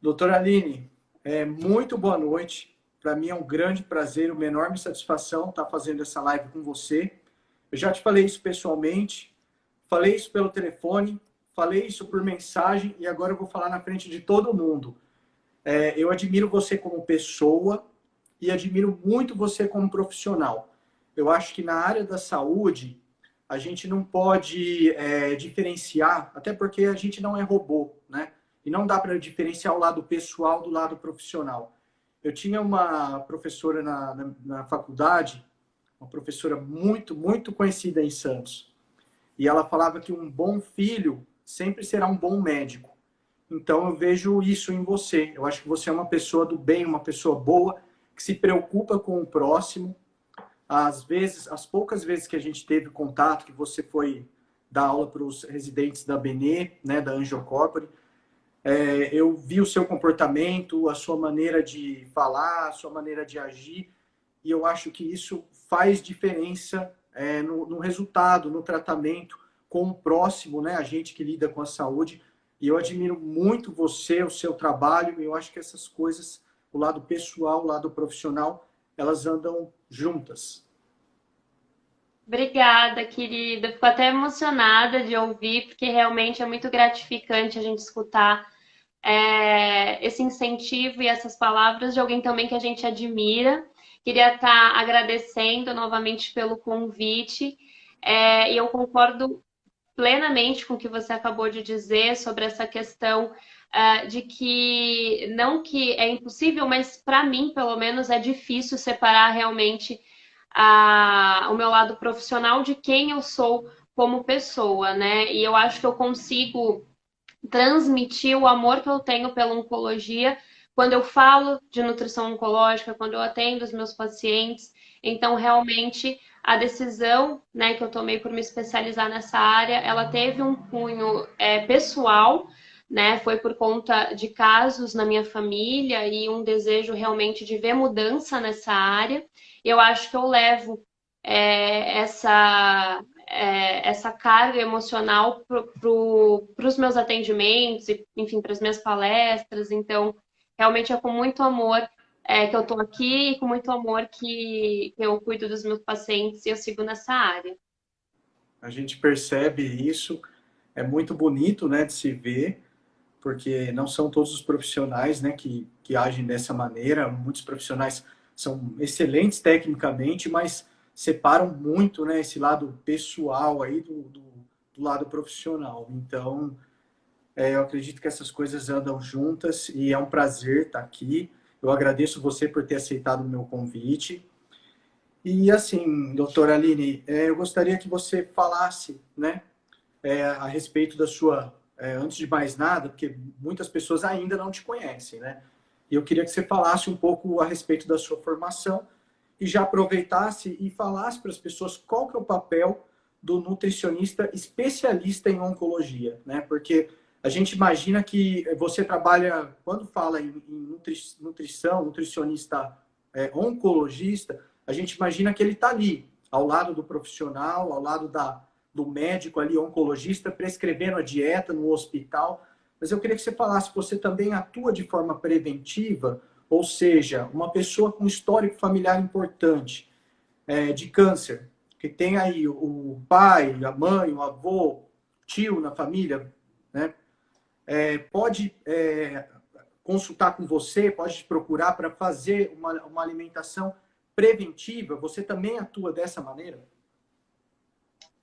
Doutora Aline, muito boa noite. Para mim é um grande prazer, uma enorme satisfação estar fazendo essa live com você. Eu já te falei isso pessoalmente, falei isso pelo telefone, falei isso por mensagem e agora eu vou falar na frente de todo mundo. Eu admiro você como pessoa e admiro muito você como profissional. Eu acho que na área da saúde a gente não pode diferenciar, até porque a gente não é robô, né? E não dá para diferenciar o lado pessoal do lado profissional. Eu tinha uma professora na faculdade, uma professora muito conhecida em Santos, e ela falava que um bom filho sempre será um bom médico. Então eu vejo isso em você. Eu acho que você é uma pessoa do bem, uma pessoa boa, que se preocupa com o próximo. Às vezes, as poucas vezes que a gente teve contato, que você foi dar aula para os residentes da Benê, né, da Angiocorpore, eu vi o seu comportamento, a sua maneira de falar, a sua maneira de agir, e eu acho que isso faz diferença no resultado, no tratamento com o próximo, né, a gente que lida com a saúde. E eu admiro muito você, o seu trabalho, e eu acho que essas coisas, o lado pessoal, o lado profissional, elas andam juntas. Obrigada, querida. Fico até emocionada de ouvir, porque realmente é muito gratificante a gente escutar esse incentivo e essas palavras de alguém também que a gente admira. Queria estar agradecendo novamente pelo convite. E eu concordo plenamente com o que você acabou de dizer sobre essa questão de que, não que é impossível, mas para mim, pelo menos, é difícil separar realmente o meu lado profissional de quem eu sou como pessoa, né? E eu acho que eu consigo transmitir o amor que eu tenho pela oncologia quando eu falo de nutrição oncológica, quando eu atendo os meus pacientes. Então, realmente, a decisão, né, que eu tomei por me especializar nessa área, ela teve um cunho pessoal, né? Foi por conta de casos na minha família e um desejo realmente de ver mudança nessa área. Eu acho que eu levo essa carga emocional para os meus atendimentos e, enfim, para as minhas palestras. Então, realmente é com muito amor que eu estou aqui e com muito amor que eu cuido dos meus pacientes e eu sigo nessa área. A gente percebe isso, é muito bonito, né, de se ver, porque não são todos os profissionais, né, que agem dessa maneira. Muitos profissionais são excelentes tecnicamente, mas separam muito, né, esse lado pessoal aí do lado profissional. Então, eu acredito que essas coisas andam juntas e é um prazer estar aqui. Eu agradeço você por ter aceitado o meu convite. E assim, doutora Aline, eu gostaria que você falasse, né, a respeito da sua, antes de mais nada, porque muitas pessoas ainda não te conhecem, né? E eu queria que você falasse um pouco a respeito da sua formação e já aproveitasse e falasse para as pessoas qual que é o papel do nutricionista especialista em oncologia, né? Porque a gente imagina que você trabalha, quando fala em nutrição, nutricionista oncologista, a gente imagina que ele está ali, ao lado do profissional, ao lado do médico ali, oncologista, prescrevendo a dieta no hospital. Mas eu queria que você falasse, você também atua de forma preventiva, ou seja, uma pessoa com histórico familiar importante de câncer, que tem aí o pai, a mãe, o avô, tio na família, né? Pode consultar com você, pode te procurar para fazer uma alimentação preventiva. Você também atua dessa maneira?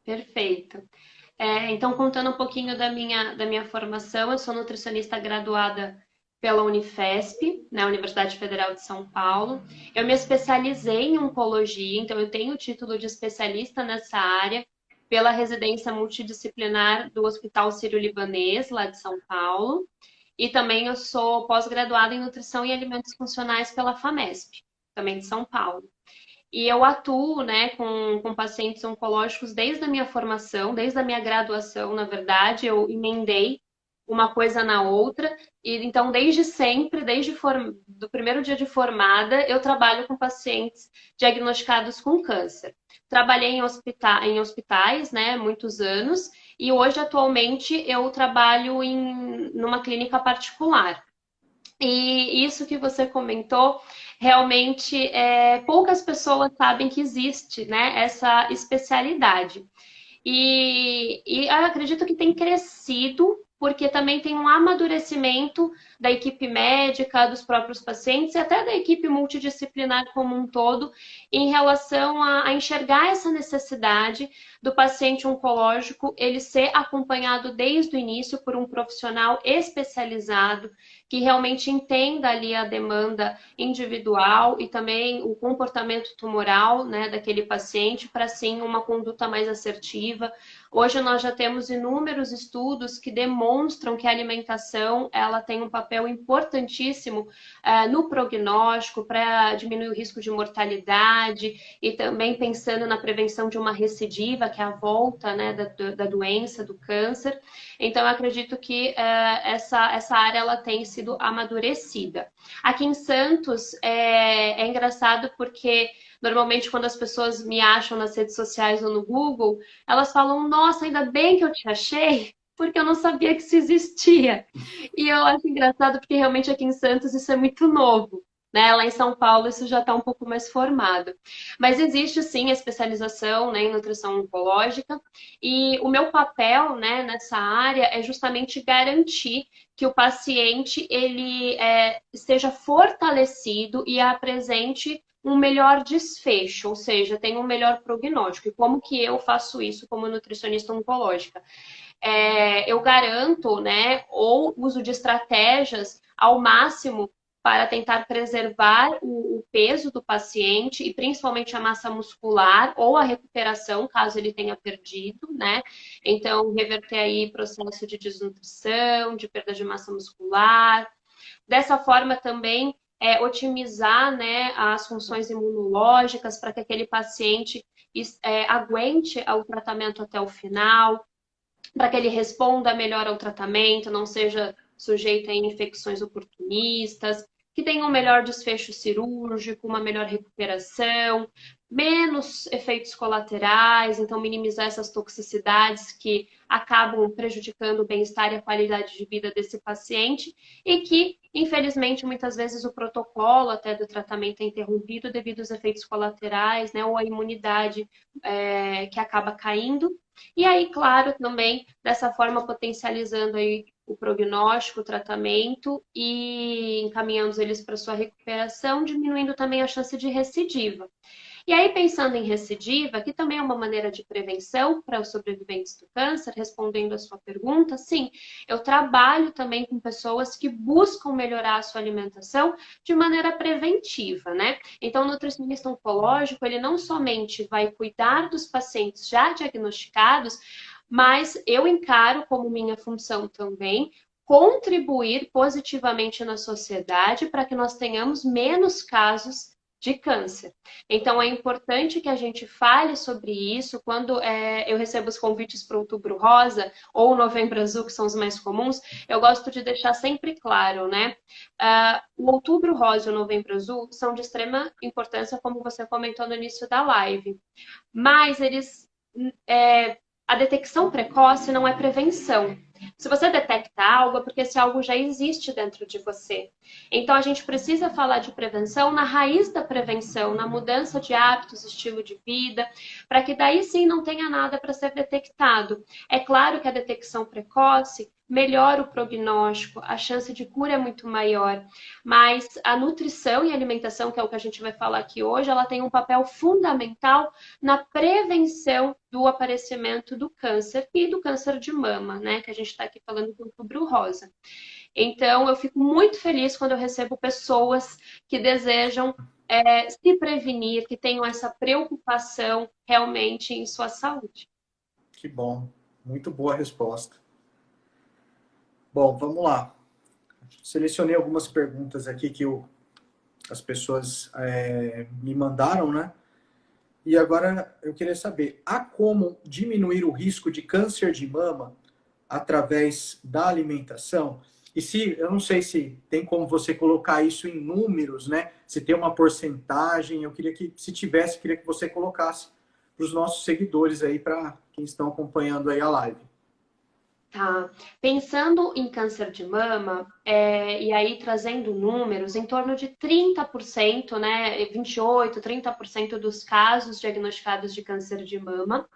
Perfeito. Então, contando um pouquinho da minha formação, eu sou nutricionista graduada pela Unifesp, na Universidade Federal de São Paulo. Eu me especializei em oncologia, então eu tenho o título de especialista nessa área pela residência multidisciplinar do Hospital Sírio-Libanês, lá de São Paulo. E também eu sou pós-graduada em nutrição e alimentos funcionais pela FAMESP, também de São Paulo. E eu atuo, né, com pacientes oncológicos desde a minha formação, desde a minha graduação, na verdade, eu emendei uma coisa na outra, e então desde sempre, do primeiro dia de formada, eu trabalho com pacientes diagnosticados com câncer. Trabalhei em hospitais, né, muitos anos, e hoje, atualmente, eu trabalho numa clínica particular. E isso que você comentou, realmente poucas pessoas sabem que existe, né, essa especialidade. E eu acredito que tem crescido, porque também tem um amadurecimento da equipe médica, dos próprios pacientes e até da equipe multidisciplinar como um todo, em relação a enxergar essa necessidade do paciente oncológico ele ser acompanhado desde o início por um profissional especializado que realmente entenda ali a demanda individual e também o comportamento tumoral, né, daquele paciente para sim uma conduta mais assertiva. Hoje nós já temos inúmeros estudos que demonstram que a alimentação ela tem um papel importantíssimo no prognóstico para diminuir o risco de mortalidade e também pensando na prevenção de uma recidiva, que é a volta, né, da doença, do câncer. Então, eu acredito que essa área ela tem sido amadurecida. Aqui em Santos é engraçado porque normalmente quando as pessoas me acham nas redes sociais ou no Google, elas falam, nossa, ainda bem que eu te achei, porque eu não sabia que isso existia. E eu acho engraçado porque realmente aqui em Santos isso é muito novo. Né? Lá em São Paulo isso já está um pouco mais formado. Mas existe sim a especialização, né, em nutrição oncológica e o meu papel, né, nessa área é justamente garantir que o paciente ele esteja fortalecido e apresente um melhor desfecho, ou seja, tenha um melhor prognóstico. E como que eu faço isso como nutricionista oncológica? Eu garanto, né, ou uso de estratégias ao máximo para tentar preservar o peso do paciente e principalmente a massa muscular ou a recuperação, caso ele tenha perdido, né? Então, reverter aí processo de desnutrição, de perda de massa muscular. Dessa forma também otimizar, né, as funções imunológicas para que aquele paciente aguente o tratamento até o final, para que ele responda melhor ao tratamento, não seja sujeito a infecções oportunistas, que tenha um melhor desfecho cirúrgico, uma melhor recuperação, menos efeitos colaterais, então minimizar essas toxicidades que acabam prejudicando o bem-estar e a qualidade de vida desse paciente e que, infelizmente, muitas vezes o protocolo até do tratamento é interrompido devido aos efeitos colaterais, né, ou a imunidade que acaba caindo. E aí, claro, também dessa forma potencializando aí o prognóstico, o tratamento e encaminhando eles para sua recuperação, diminuindo também a chance de recidiva. E aí, pensando em recidiva, que também é uma maneira de prevenção para os sobreviventes do câncer, respondendo a sua pergunta, sim, eu trabalho também com pessoas que buscam melhorar a sua alimentação de maneira preventiva, né? Então, o nutricionista oncológico, ele não somente vai cuidar dos pacientes já diagnosticados, mas eu encaro como minha função também contribuir positivamente na sociedade para que nós tenhamos menos casos de câncer. Então, é importante que a gente fale sobre isso. Quando eu recebo os convites para o Outubro Rosa ou o Novembro Azul, que são os mais comuns, eu gosto de deixar sempre claro, né? O Outubro Rosa e o Novembro Azul são de extrema importância, como você comentou no início da live. Mas a detecção precoce não é prevenção. Se você detecta algo, é porque esse algo já existe dentro de você. Então, a gente precisa falar de prevenção na raiz da prevenção, na mudança de hábitos, estilo de vida, para que daí sim não tenha nada para ser detectado. É claro que a detecção precoce melhora o prognóstico, a chance de cura é muito maior, mas a nutrição e a alimentação, que é o que a gente vai falar aqui hoje, ela tem um papel fundamental na prevenção do aparecimento do câncer e do câncer de mama, né? Que a gente está aqui falando do Outubro Rosa. Então, eu fico muito feliz quando eu recebo pessoas que desejam se prevenir, que tenham essa preocupação realmente em sua saúde. Que bom, muito boa resposta. Bom, vamos lá. Selecionei algumas perguntas aqui que as pessoas me mandaram, né? E agora eu queria saber, há como diminuir o risco de câncer de mama através da alimentação? E se, eu não sei se tem como você colocar isso em números, né? Se tem uma porcentagem, eu queria que, se tivesse, queria que você colocasse para os nossos seguidores aí, para quem estão acompanhando aí a live. Tá. Pensando em câncer de mama, e aí trazendo números, em torno de 30%, né, 28, 30% dos casos diagnosticados de câncer de mama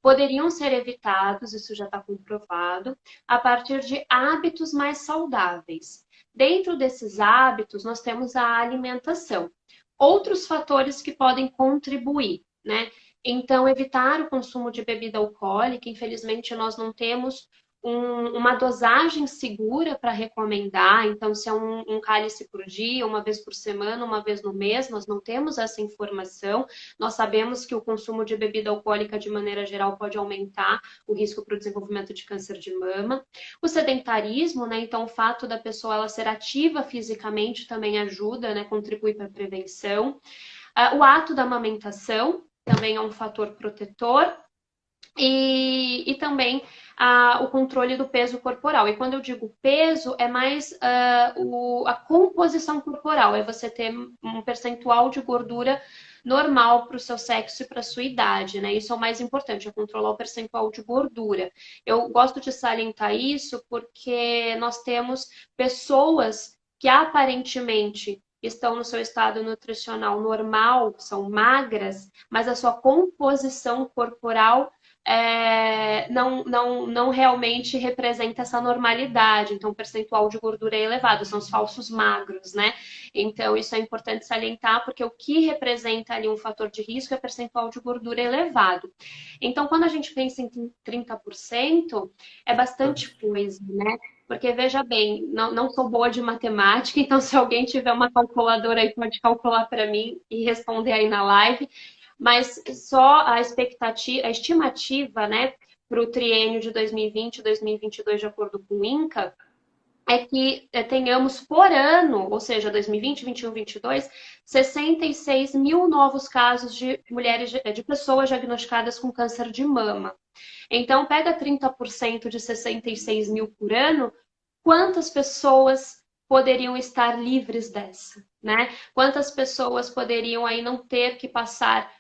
poderiam ser evitados, isso já está comprovado, a partir de hábitos mais saudáveis. Dentro desses hábitos, nós temos a alimentação. Outros fatores que podem contribuir, né? Então, evitar o consumo de bebida alcoólica, infelizmente, nós não temos uma dosagem segura para recomendar. Então, se é um cálice por dia, uma vez por semana, uma vez no mês, nós não temos essa informação. Nós sabemos que o consumo de bebida alcoólica, de maneira geral, pode aumentar o risco para o desenvolvimento de câncer de mama. O sedentarismo, né? Então, o fato da pessoa ela ser ativa fisicamente também ajuda, né? Contribui para a prevenção. O ato da amamentação também é um fator protetor. E também o controle do peso corporal. E quando eu digo peso, é mais a composição corporal, é você ter um percentual de gordura normal para o seu sexo e para a sua idade, né? Isso é o mais importante, é controlar o percentual de gordura. Eu gosto de salientar isso porque nós temos pessoas que aparentemente estão no seu estado nutricional normal, são magras, mas a sua composição corporal não realmente representa essa normalidade. Então, o percentual de gordura é elevado, são os falsos magros, né? Então, isso é importante salientar, porque o que representa ali um fator de risco é percentual de gordura elevado. Então, quando a gente pensa em 30%, é bastante coisa, né? Porque, veja bem, não sou boa de matemática, então se alguém tiver uma calculadora aí, pode calcular para mim e responder aí na live. Mas só a expectativa, a estimativa, né, para o triênio de 2020 e 2022, de acordo com o INCA, é que tenhamos por ano, ou seja, 2020, 21, 22, 66 mil novos casos de mulheres, de pessoas diagnosticadas com câncer de mama. Então, pega 30% de 66 mil por ano, quantas pessoas poderiam estar livres dessa, né? Quantas pessoas poderiam aí não ter que passar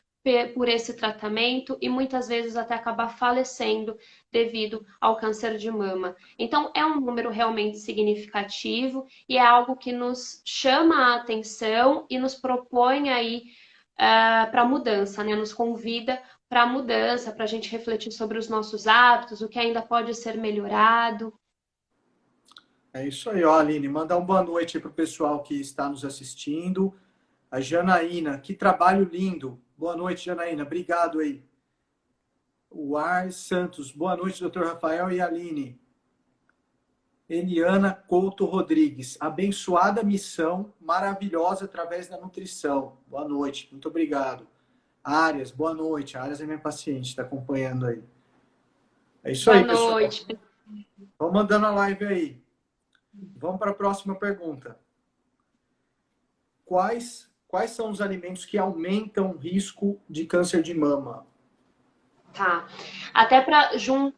por esse tratamento e muitas vezes até acabar falecendo devido ao câncer de mama. Então, é um número realmente significativo e é algo que nos chama a atenção e nos propõe aí para a mudança, né? Nos convida para a mudança, para a gente refletir sobre os nossos hábitos, o que ainda pode ser melhorado. É isso aí, ó, Aline. Mandar uma boa noite para o pessoal que está nos assistindo. A Janaína, que trabalho lindo. Boa noite, Janaína. Obrigado aí. O Ar Santos, boa noite, doutor Rafael e Aline. Eliana Couto Rodrigues, abençoada missão, maravilhosa através da nutrição. Boa noite, muito obrigado. Arias, boa noite. A Arias é minha paciente, está acompanhando aí. É isso aí, pessoal. Boa noite. Vamos mandando a live aí. Vamos para a próxima pergunta. Quais são os alimentos que aumentam o risco de câncer de mama? Tá. Até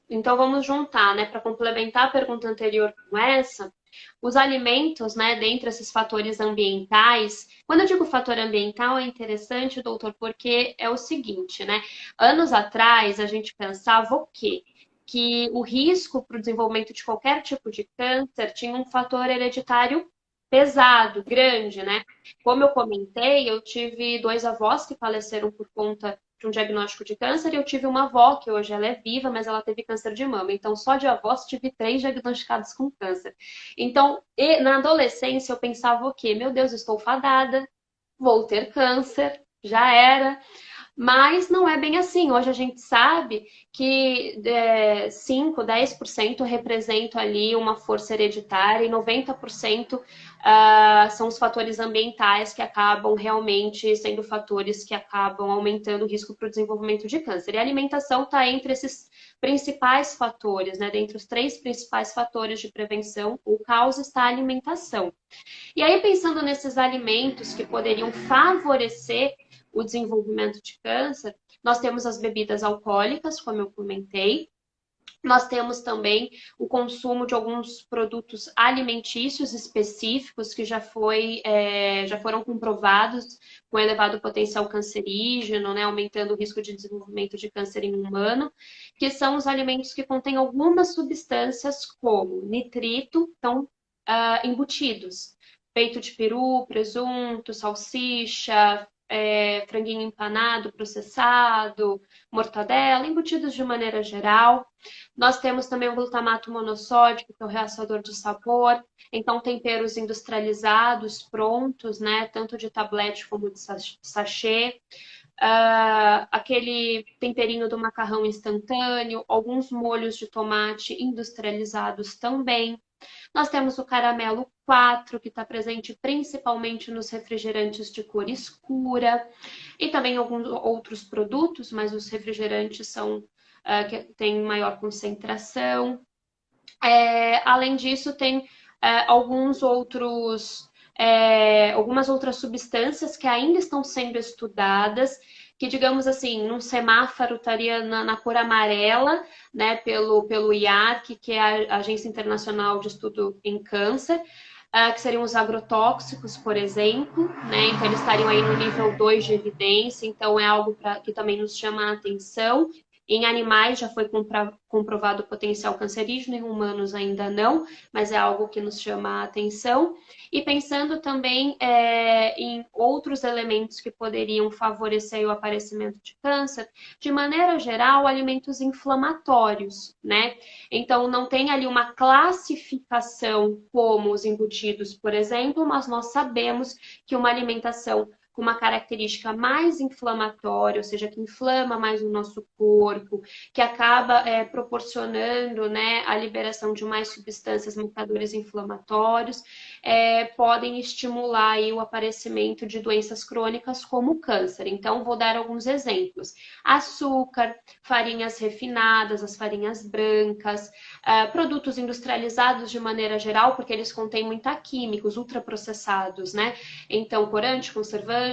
então vamos juntar, né, para complementar a pergunta anterior com essa, os alimentos, né, dentre esses fatores ambientais. Quando eu digo fator ambiental, é interessante, doutor, porque é o seguinte, né? Anos atrás a gente pensava o quê? Que o risco para o desenvolvimento de qualquer tipo de câncer tinha um fator hereditário pesado, grande, né? Como eu comentei, eu tive 2 avós que faleceram por conta de um diagnóstico de câncer e eu tive uma avó que hoje ela é viva, mas ela teve câncer de mama. Então, só de avós tive 3 diagnosticados com câncer. Então, na adolescência eu pensava o quê? Meu Deus, estou fadada, vou ter câncer, já era. Mas não é bem assim. Hoje a gente sabe que 5, 10% representam ali uma força hereditária e 90% são os fatores ambientais que acabam realmente sendo fatores que acabam aumentando o risco para o desenvolvimento de câncer. E a alimentação está entre esses principais fatores, né? Dentre os 3 principais fatores de prevenção, o causa está a alimentação. E aí, pensando nesses alimentos que poderiam favorecer o desenvolvimento de câncer, nós temos as bebidas alcoólicas, como eu comentei, Nós temos também o consumo de alguns produtos alimentícios específicos que já foram comprovados com elevado potencial cancerígeno, né, aumentando o risco de desenvolvimento de câncer em humano, que são os alimentos que contêm algumas substâncias como nitrito, então, embutidos. Peito de peru, presunto, salsicha, franguinho empanado, processado, mortadela, embutidos de maneira geral. Nós temos também o glutamato monossódico, que é o realçador de sabor. Então, temperos industrializados, prontos, né? Tanto de tablete como de sachê. Aquele temperinho do macarrão instantâneo, alguns molhos de tomate industrializados também. Nós temos o caramelo 4, que está presente principalmente nos refrigerantes de cor escura, e também alguns outros produtos, mas os refrigerantes são que têm maior concentração. Além disso, tem algumas outras substâncias que ainda estão sendo estudadas, que, digamos assim, num semáforo estaria na cor amarela, né, pelo IARC, que é a Agência Internacional de Estudo em Câncer, que seriam os agrotóxicos, por exemplo, né? Então eles estariam aí no nível 2 de evidência, então é algo que também nos chama a atenção. Em animais já foi comprovado o potencial cancerígeno, em humanos ainda não, mas é algo que nos chama a atenção. E pensando também em outros elementos que poderiam favorecer o aparecimento de câncer, de maneira geral, alimentos inflamatórios, né? Então, não tem ali uma classificação como os embutidos, por exemplo, mas nós sabemos que uma alimentação com uma característica mais inflamatória, ou seja, que inflama mais o nosso corpo, que acaba proporcionando, né, a liberação de mais substâncias marcadores inflamatórios, podem estimular aí o aparecimento de doenças crônicas como o câncer. Então, vou dar alguns exemplos. Açúcar, farinhas refinadas, as farinhas brancas, produtos industrializados de maneira geral, porque eles contêm muita química, os ultraprocessados, né? Então, corante, conservante,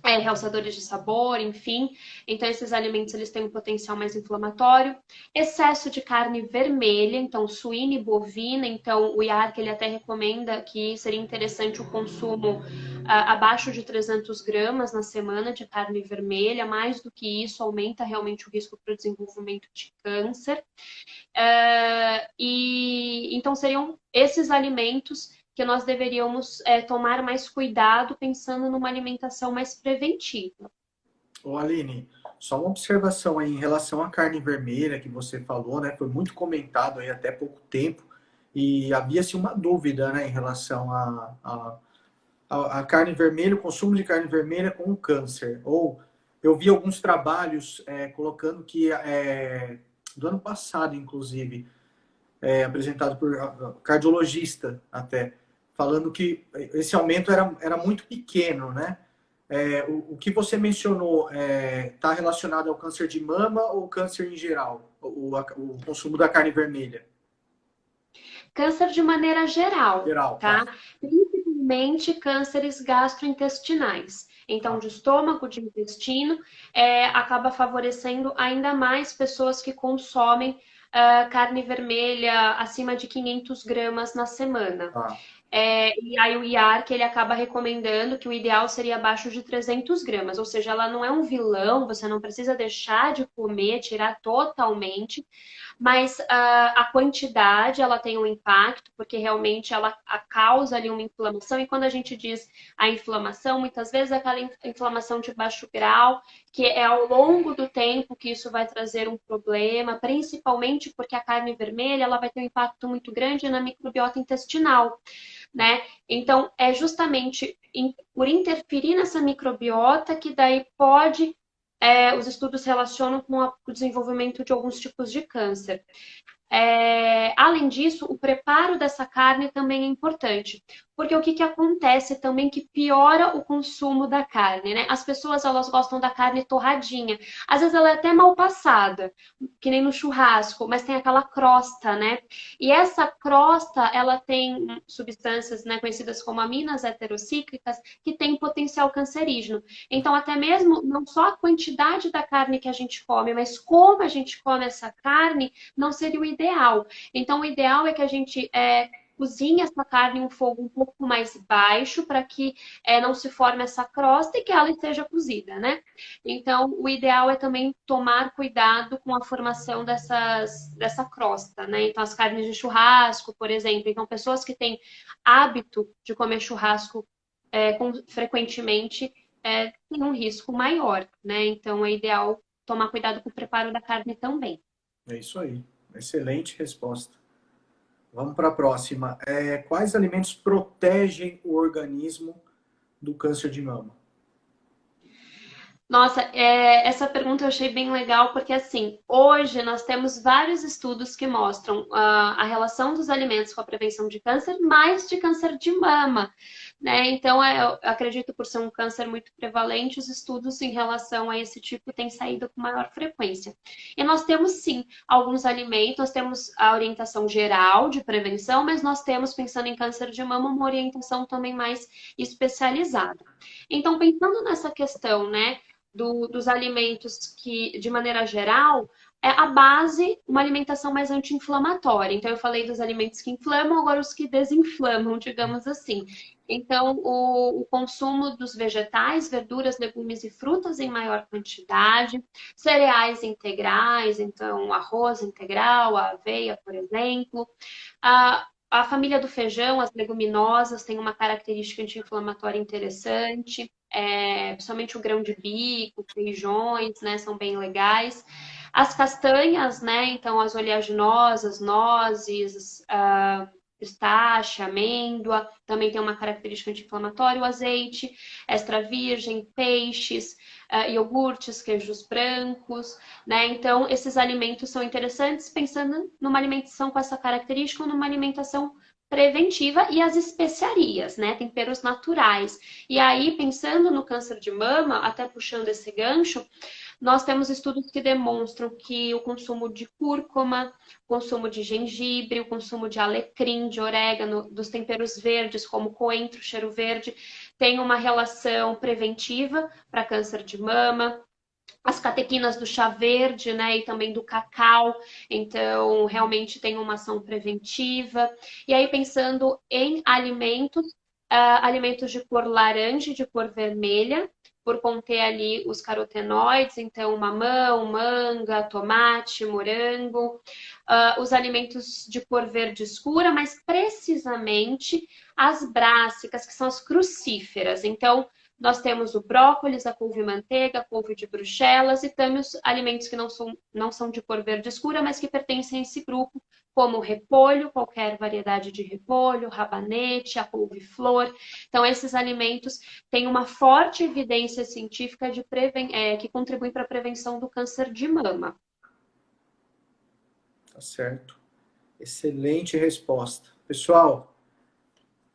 realçadores de sabor, enfim. Então, esses alimentos eles têm um potencial mais inflamatório. Excesso de carne vermelha, então suína e bovina. Então, o IARC ele até recomenda que seria interessante o consumo abaixo de 300 gramas na semana de carne vermelha. Mais do que isso, aumenta realmente o risco para o desenvolvimento de câncer. Então, seriam esses alimentos que nós deveríamos tomar mais cuidado pensando numa alimentação mais preventiva. Ô, Aline, só uma observação aí em relação à carne vermelha que você falou, né? Foi muito comentado aí até pouco tempo e havia-se uma dúvida, né, em relação a carne vermelha, o consumo de carne vermelha com o câncer. Ou eu vi alguns trabalhos colocando que do ano passado, inclusive, apresentado por cardiologista até, falando que esse aumento era muito pequeno, né? O que você mencionou está relacionado ao câncer de mama ou câncer em geral? O consumo da carne vermelha? Câncer de maneira geral, Geral, tá? tá. Principalmente cânceres gastrointestinais. Então, Tá. de estômago, de intestino, acaba favorecendo ainda mais pessoas que consomem carne vermelha acima de 500 gramas na semana. Tá. E aí o IARC ele acaba recomendando que o ideal seria abaixo de 300 gramas, ou seja, ela não é um vilão, você não precisa deixar de comer, tirar totalmente, mas a quantidade ela tem um impacto, porque realmente ela causa ali uma inflamação, e quando a gente diz a inflamação, muitas vezes é aquela inflamação de baixo grau, que é ao longo do tempo que isso vai trazer um problema, principalmente porque a carne vermelha ela vai ter um impacto muito grande na microbiota intestinal, né? Então, é justamente por interferir nessa microbiota que daí os estudos relacionam com o desenvolvimento de alguns tipos de câncer. Além disso, o preparo dessa carne também é importante, porque o que que acontece também que piora o consumo da carne, né? As pessoas, elas gostam da carne torradinha. Às vezes ela é até mal passada, que nem no churrasco, mas tem aquela crosta, né? E essa crosta, ela tem substâncias, né, conhecidas como aminas heterocíclicas, que têm potencial cancerígeno. Então, até mesmo não só a quantidade da carne que a gente come, mas como a gente come essa carne, não seria o ideal. Então, o ideal é que a gente cozinhe essa carne em um fogo um pouco mais baixo para que não se forme essa crosta e que ela esteja cozida, né? Então, o ideal é também tomar cuidado com a formação dessa crosta, né? Então, as carnes de churrasco, por exemplo. Então, pessoas que têm hábito de comer churrasco frequentemente têm um risco maior, né? Então, é ideal tomar cuidado com o preparo da carne também. É isso aí. Excelente resposta. Vamos para a próxima. Quais alimentos protegem o organismo do câncer de mama? Nossa, essa pergunta eu achei bem legal, porque assim, hoje nós temos vários estudos que mostram a relação dos alimentos com a prevenção de câncer, mais de câncer de mama, né? Então, eu acredito por ser um câncer muito prevalente, os estudos em relação a esse tipo têm saído com maior frequência. E nós temos sim alguns alimentos, nós temos a orientação geral de prevenção, mas nós temos, pensando em câncer de mama, uma orientação também mais especializada. Então, pensando nessa questão, né? Dos alimentos que, de maneira geral, é a base, uma alimentação mais anti-inflamatória. Então, eu falei dos alimentos que inflamam, agora os que desinflamam, digamos assim. Então, o consumo dos vegetais, verduras, legumes e frutas em maior quantidade, cereais integrais, então arroz integral, a aveia, por exemplo. A família do feijão, as leguminosas, tem uma característica anti-inflamatória interessante. Principalmente o grão de bico, feijões, né, são bem legais. As castanhas, né, então as oleaginosas, nozes, pistache, amêndoa, também tem uma característica anti-inflamatória, o azeite, extra virgem, peixes, iogurtes, queijos brancos, né? Então, esses alimentos são interessantes pensando numa alimentação com essa característica ou numa alimentação preventiva e as especiarias, né? Temperos naturais. E aí, pensando no câncer de mama, até puxando esse gancho, nós temos estudos que demonstram que o consumo de cúrcuma, o consumo de gengibre, o consumo de alecrim, de orégano, dos temperos verdes, como coentro, cheiro verde, tem uma relação preventiva para câncer de mama. As catequinas do chá verde, né, e também do cacau, então realmente tem uma ação preventiva. E aí, pensando em alimentos, alimentos de cor laranja e de cor vermelha, por conter ali os carotenoides, então mamão, manga, tomate, morango, os alimentos de cor verde escura, mas precisamente as brássicas, que são as crucíferas. Então, nós temos o brócolis, a couve-manteiga, a couve de Bruxelas e temos alimentos que não são de cor verde escura, mas que pertencem a esse grupo, como o repolho, qualquer variedade de repolho, rabanete, a couve-flor. Então, esses alimentos têm uma forte evidência científica que contribui para a prevenção do câncer de mama. Tá certo. Excelente resposta. Pessoal,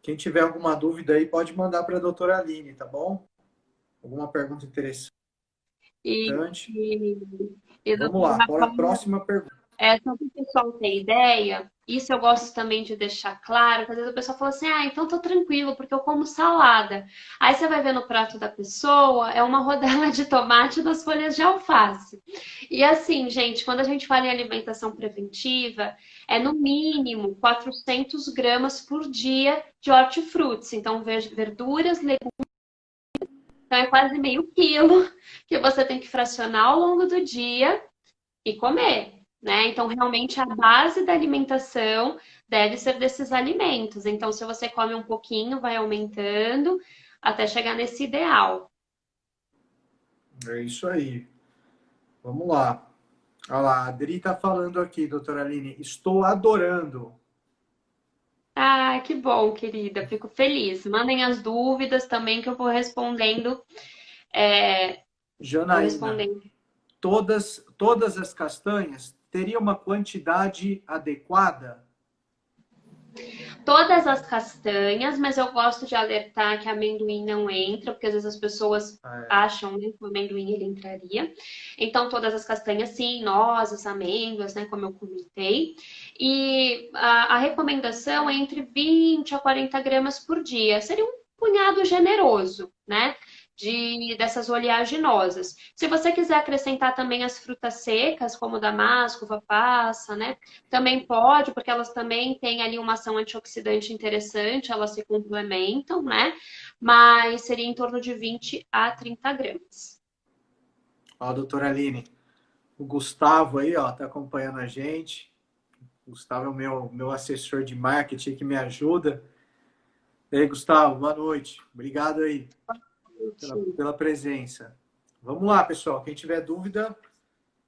quem tiver alguma dúvida aí pode mandar para a doutora Aline, tá bom? Alguma pergunta interessante? E, e, e Vamos doutor lá, para a Rafael, próxima pergunta. só para o pessoal ter ideia, isso eu gosto também de deixar claro, que às vezes a pessoa fala assim, então tô tranquilo, porque eu como salada. Aí você vai ver no prato da pessoa, é uma rodela de tomate das folhas de alface. E assim, gente, quando a gente fala em alimentação preventiva, é no mínimo 400 gramas por dia de hortifrutis. Então, verduras, legumes, então é quase meio quilo que você tem que fracionar ao longo do dia e comer, né? Então, realmente, a base da alimentação deve ser desses alimentos. Então, se você come um pouquinho, vai aumentando até chegar nesse ideal. É isso aí. Vamos lá. Olha lá, a Adri está falando aqui, doutora Aline. Estou adorando. Ah, que bom, querida. Fico feliz. Mandem as dúvidas também que eu vou respondendo. Vou Janaína, respondendo. todas as castanhas teria uma quantidade adequada? Todas as castanhas, mas eu gosto de alertar que amendoim não entra, porque às vezes as pessoas É, acham, né, que o amendoim ele entraria. Então, todas as castanhas, sim, nozes, amêndoas, né, como eu comentei. E a recomendação é entre 20 a 40 gramas por dia. Seria um punhado generoso, né? Dessas oleaginosas. Se você quiser acrescentar também as frutas secas, como damasco, uva passa, né? Também pode, porque elas também têm ali uma ação antioxidante interessante, elas se complementam, né? Mas seria em torno de 20 a 30 gramas. ó, doutora Aline, o Gustavo aí, ó, tá acompanhando a gente. O Gustavo é o meu assessor de marketing que me ajuda. E aí, Gustavo, boa noite. Obrigado aí pela presença. Vamos lá, pessoal. Quem tiver dúvida,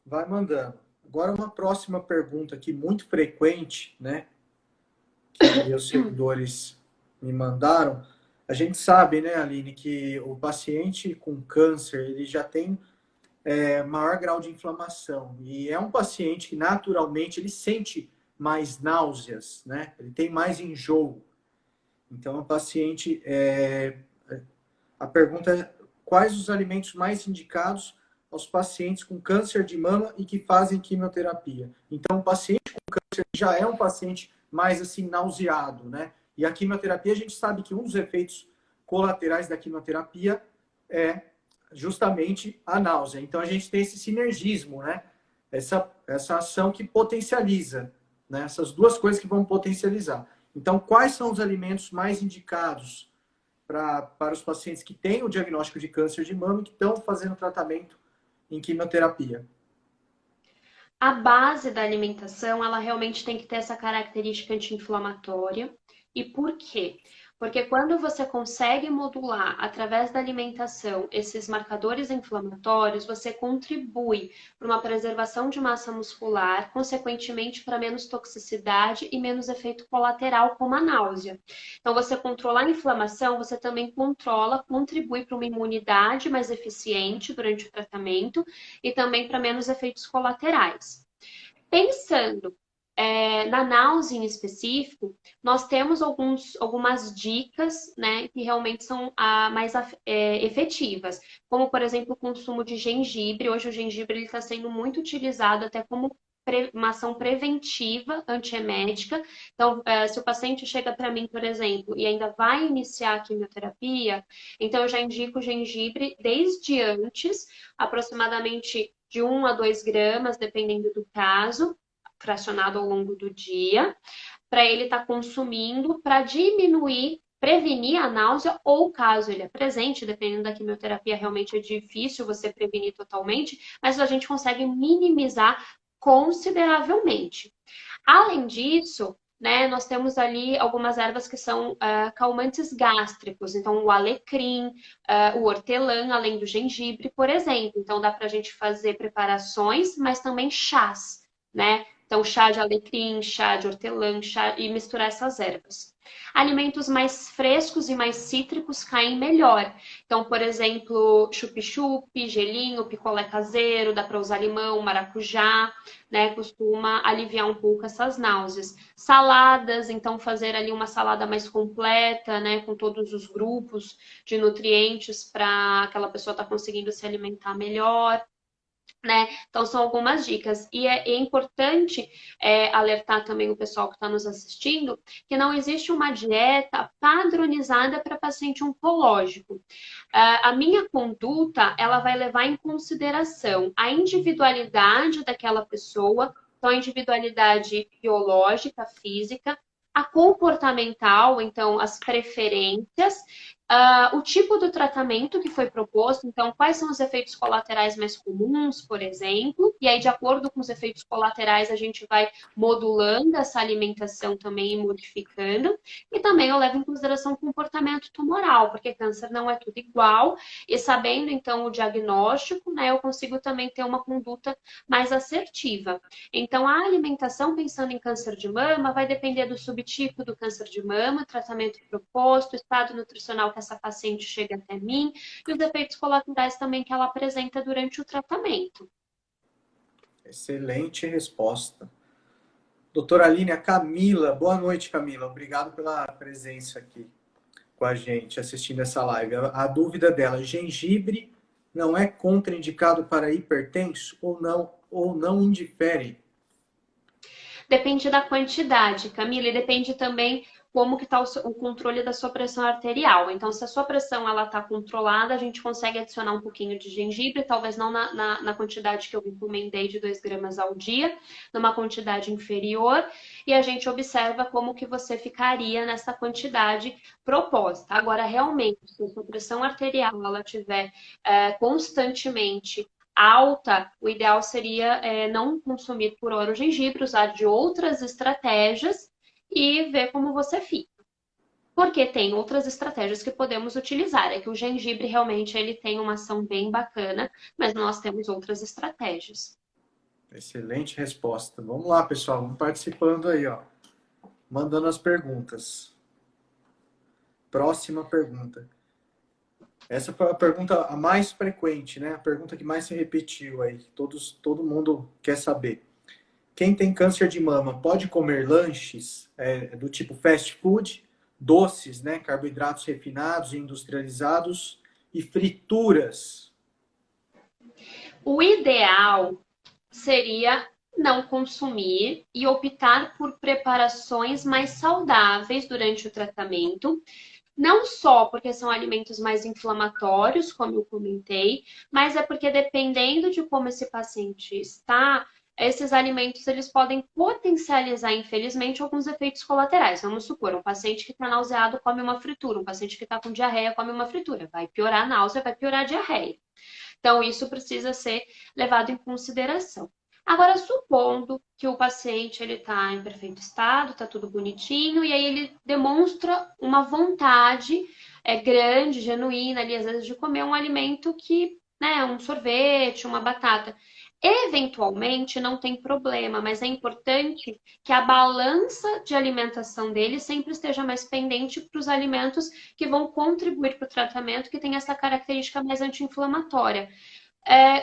vai mandando. Agora, uma próxima pergunta aqui, muito frequente, né? Que meus seguidores me mandaram. A gente sabe, né, Aline, que o paciente com câncer, ele já tem maior grau de inflamação. E é um paciente que, naturalmente, ele sente mais náuseas, né? Ele tem mais enjoo. Então, o paciente... A pergunta é quais os alimentos mais indicados aos pacientes com câncer de mama e que fazem quimioterapia. Então, o paciente com câncer já é um paciente mais assim nauseado, né? E a quimioterapia, a gente sabe que um dos efeitos colaterais da quimioterapia é justamente a náusea. Então, a gente tem esse sinergismo, né? Essa ação que potencializa, né? Essas duas coisas que vão potencializar. Então, quais são os alimentos mais indicados para os pacientes que têm o diagnóstico de câncer de mama e que estão fazendo tratamento em quimioterapia? A base da alimentação, ela realmente tem que ter essa característica anti-inflamatória. E por quê? Porque quando você consegue modular através da alimentação esses marcadores inflamatórios, você contribui para uma preservação de massa muscular, consequentemente para menos toxicidade e menos efeito colateral, como a náusea. Então, você controlar a inflamação, você também controla, contribui para uma imunidade mais eficiente durante o tratamento e também para menos efeitos colaterais. Pensando na náusea em específico, nós temos algumas dicas, né, que realmente são mais efetivas, como, por exemplo, o consumo de gengibre. Hoje o gengibre está sendo muito utilizado até como uma ação preventiva antiemética. Então, se o paciente chega para mim, por exemplo, e ainda vai iniciar a quimioterapia, então eu já indico o gengibre desde antes, aproximadamente de 1 a 2 gramas, dependendo do caso, fracionado ao longo do dia, para ele estar consumindo para diminuir, prevenir a náusea, ou caso ele apresente, dependendo da quimioterapia, realmente é difícil você prevenir totalmente, mas a gente consegue minimizar consideravelmente. Além disso, né, nós temos ali algumas ervas que são calmantes gástricos, então o alecrim, o hortelã, além do gengibre, por exemplo. Então dá para a gente fazer preparações, mas também chás, né? Então chá de alecrim, chá de hortelã, chá e misturar essas ervas. Alimentos mais frescos e mais cítricos caem melhor. Então, por exemplo, chup-chup, gelinho, picolé caseiro, dá para usar limão, maracujá, né, costuma aliviar um pouco essas náuseas. Saladas, então fazer ali uma salada mais completa, né, com todos os grupos de nutrientes para aquela pessoa estar conseguindo se alimentar melhor. Né? Então, são algumas dicas. E é importante alertar também o pessoal que está nos assistindo que não existe uma dieta padronizada para paciente oncológico. A minha conduta, ela vai levar em consideração a individualidade daquela pessoa, então a individualidade biológica, física, a comportamental, então as preferências, o tipo do tratamento que foi proposto, então quais são os efeitos colaterais mais comuns, por exemplo, e aí de acordo com os efeitos colaterais a gente vai modulando essa alimentação também e modificando, e também eu levo em consideração o comportamento tumoral, porque câncer não é tudo igual, e sabendo então o diagnóstico, né, eu consigo também ter uma conduta mais assertiva. Então a alimentação pensando em câncer de mama vai depender do subtipo do câncer de mama, tratamento proposto, estado nutricional que essa paciente chega até mim e os efeitos colaterais também que ela apresenta durante o tratamento. Excelente resposta. Doutora Aline, a Camila, boa noite, Camila. Obrigado pela presença aqui com a gente, assistindo essa live. A dúvida dela, gengibre não é contraindicado para hipertenso ou não indifere? Depende da quantidade, Camila, e depende também como que está o controle da sua pressão arterial. Então, se a sua pressão ela está controlada, a gente consegue adicionar um pouquinho de gengibre, talvez não na quantidade que eu recomendei de 2 gramas ao dia, numa quantidade inferior, e a gente observa como que você ficaria nessa quantidade proposta. Agora, realmente, se a sua pressão arterial ela estiver constantemente alta, o ideal seria não consumir por hora o gengibre, usar de outras estratégias e ver como você fica. Porque tem outras estratégias que podemos utilizar. É que o gengibre realmente ele tem uma ação bem bacana, mas nós temos outras estratégias. Excelente resposta. Vamos lá, pessoal, vamos participando aí, ó. Mandando as perguntas. Próxima pergunta. Essa foi a pergunta a mais frequente, né? A pergunta que mais se repetiu aí. Todo mundo quer saber. Quem tem câncer de mama pode comer lanches do tipo fast food, doces, né? Carboidratos refinados e industrializados e frituras? O ideal seria não consumir e optar por preparações mais saudáveis durante o tratamento. Não só porque são alimentos mais inflamatórios, como eu comentei, mas é porque dependendo de como esse paciente está, esses alimentos eles podem potencializar, infelizmente, alguns efeitos colaterais. Vamos supor, um paciente que está nauseado come uma fritura, um paciente que está com diarreia come uma fritura. Vai piorar a náusea, vai piorar a diarreia. Então, isso precisa ser levado em consideração. Agora, supondo que o paciente ele está em perfeito estado, está tudo bonitinho, e aí ele demonstra uma vontade grande, genuína, ali, às vezes, de comer um alimento que, né, um sorvete, uma batata. Eventualmente não tem problema, mas é importante que a balança de alimentação dele sempre esteja mais pendente para os alimentos que vão contribuir para o tratamento, que tem essa característica mais anti-inflamatória.